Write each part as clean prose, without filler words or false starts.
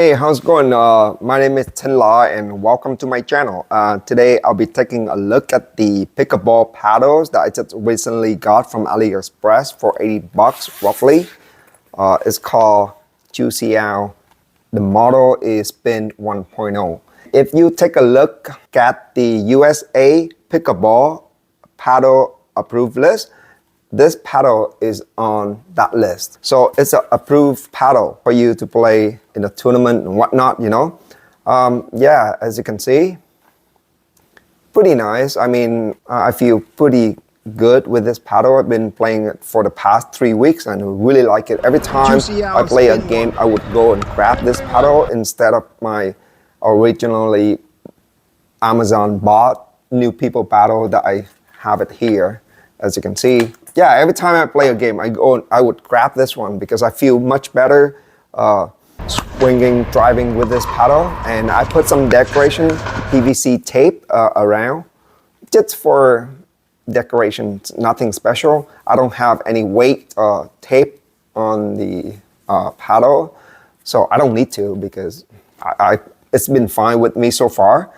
Hey, how's it going? My name is Tin La and welcome to my channel. Today I'll be taking a look at the pickleball paddles that I just recently got from AliExpress for 80 bucks roughly. It's called Juciao. The model is SPIN 1.0. If you take a look at the USA pickleball paddle approved list, this paddle is on that list. So it's an approved paddle for you to play in a tournament and whatnot, Yeah, as you can see, pretty nice. I mean, I feel pretty good with this paddle. I've been playing it for the past 3 weeks and I really like it. Every time I play a game, I would go and grab this paddle instead of my originally Amazon bought new people paddle that I have it here, as you can see. Yeah, every time I play a game, I would grab this one because I feel much better swinging, driving with this paddle. And I put some decoration PVC tape around, just for decoration, nothing special. I don't have any weight tape on the paddle, so I don't need to because it's been fine with me so far.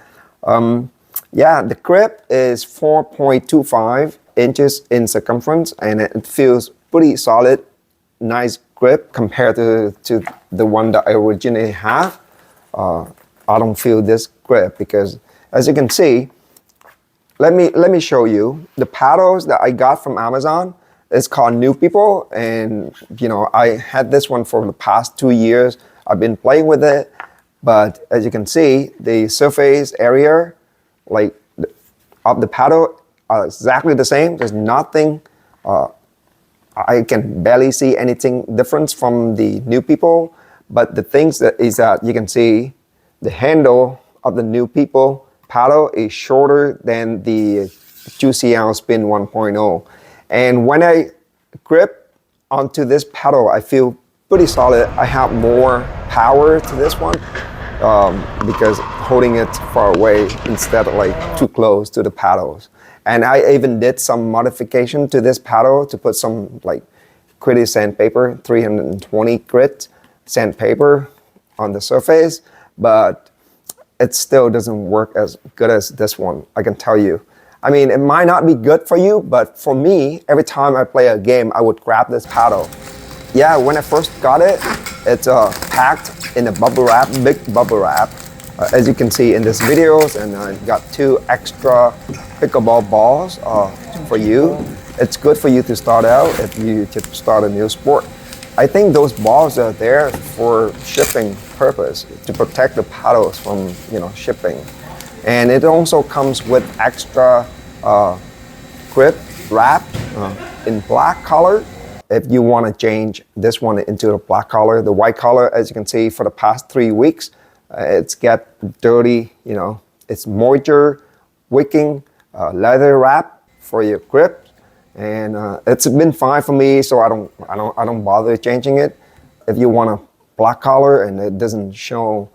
Yeah, the grip is 4.25 inches in circumference and it feels pretty solid, nice grip compared to the one that I originally have. I don't feel this grip because, as you can see, let me show you the paddles that I got from Amazon. It's called New People, and I had this one for the past 2 years. I've been playing with it, but as you can see, the surface area of the paddle are exactly the same. There's nothing, I can barely see anything different from the New People, but the things is that you can see the handle of the New People paddle is shorter than the Juciao SPIN 1.0. And when I grip onto this paddle, I feel pretty solid. I have more power to this one because holding it far away instead of too close to the paddles. And I even did some modification to this paddle to put some gritty sandpaper, 320 grit sandpaper on the surface, but it still doesn't work as good as this one, I can tell you. I mean, it might not be good for you, but for me, every time I play a game, I would grab this paddle. Yeah, when I first got it, it's packed in a bubble wrap, big bubble wrap, as you can see in this videos, and I got 2 extra pickleball balls for you. It's good for you to start out if you just start a new sport. I think those balls are there for shipping purpose, to protect the paddles from shipping. And it also comes with extra grip wrap in black color. If you want to change this one into a black color, the white color, as you can see, for the past 3 weeks, it's get dirty. It's moisture wicking leather wrap for your grip, and it's been fine for me. So I don't bother changing it. If you want a black color and it doesn't show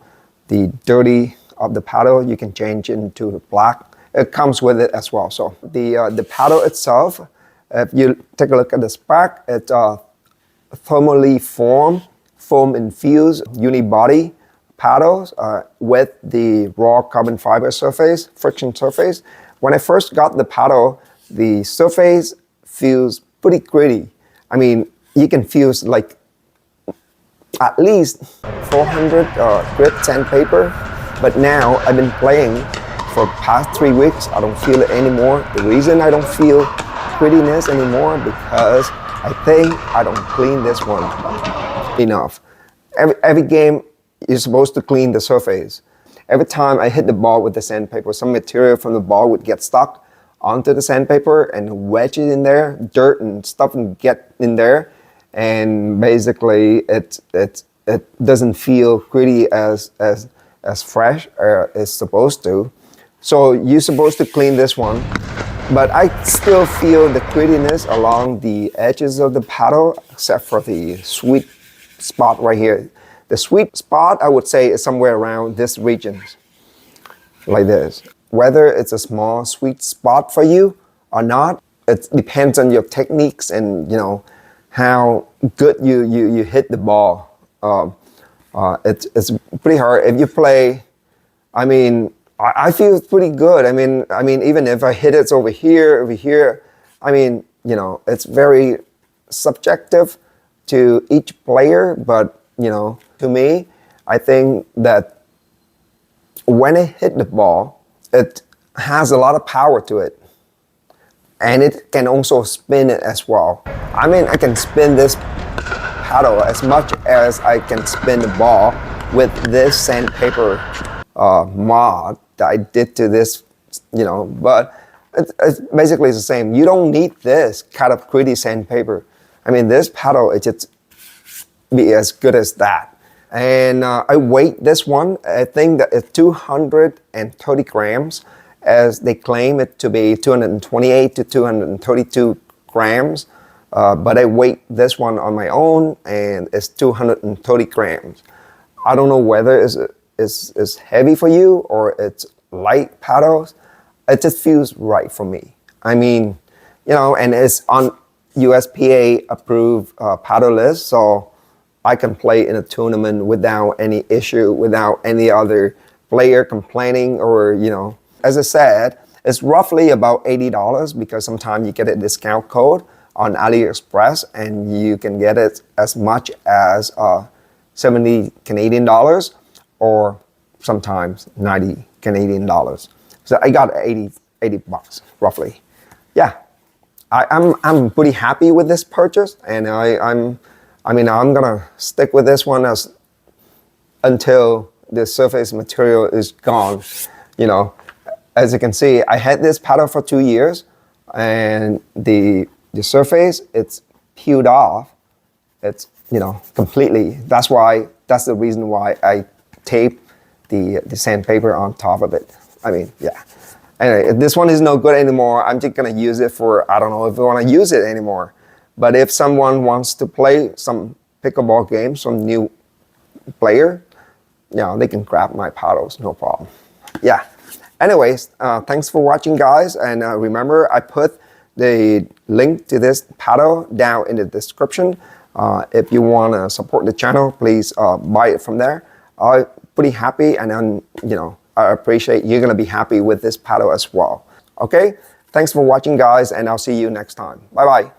the dirty of the paddle, you can change it into black. It comes with it as well. So the paddle itself, if you take a look at the spec, it's thermally formed, foam-infused unibody paddles with the raw carbon fiber surface, friction surface. When I first got the paddle, the surface feels pretty gritty. I mean, you can feel at least 400 grit sandpaper, but now I've been playing for past 3 weeks. I don't feel it anymore. The reason I don't feel grittiness anymore because I think I don't clean this one enough. Every game you're supposed to clean the surface. Every time I hit the ball with the sandpaper, some material from the ball would get stuck onto the sandpaper and wedge it in there. Dirt and stuff would get in there, and basically it doesn't feel gritty as fresh as it's supposed to. So you're supposed to clean this one, but I still feel the grittiness along the edges of the paddle, except for the sweet spot right here. The sweet spot, I would say, is somewhere around this region, like this. Whether it's a small sweet spot for you or not, it depends on your techniques and how good you hit the ball. It's pretty hard. If you play, I mean, I feel it's pretty good. I mean, even if I hit it over here, I mean, you know, it's very subjective to each player, but you know, to me, I think that when it hit the ball, it has a lot of power to it. And it can also spin it as well. I mean, I can spin this paddle as much as I can spin the ball with this sandpaper mod that I did to this, you know, but it's basically the same. You don't need this kind of pretty sandpaper. I mean, this paddle, it just be as good as that. And I weight this one, I think that it's 230 grams, as they claim it to be 228 to 232 grams. But I weight this one on my own, and it's 230 grams. I don't know whether it's heavy for you or it's light paddles. It just feels right for me. I mean, you know, and it's on USPA approved paddle list, so I can play in a tournament without any issue, without any other player complaining or, you know. As I said, it's roughly about $80 because sometimes you get a discount code on AliExpress and you can get it as much as 70 Canadian dollars or sometimes 90 Canadian dollars. So I got 80 bucks roughly. Yeah, I'm pretty happy with this purchase, and I'm gonna stick with this one until the surface material is gone. You know, as you can see, I had this paddle for 2 years, and the surface, it's peeled off. It's, you know, completely. That's the reason why I tape the sandpaper on top of it. I mean, yeah. Anyway, if this one is no good anymore, I'm just gonna use it for, I don't know if I wanna use it anymore. But if someone wants to play some pickleball games, some new player, you know, they can grab my paddles, no problem. Yeah. Anyways, thanks for watching, guys. And remember, I put the link to this paddle down in the description. If you want to support the channel, please buy it from there. I'm pretty happy, and then, you know, I appreciate you're going to be happy with this paddle as well. Okay? Thanks for watching, guys, and I'll see you next time. Bye-bye.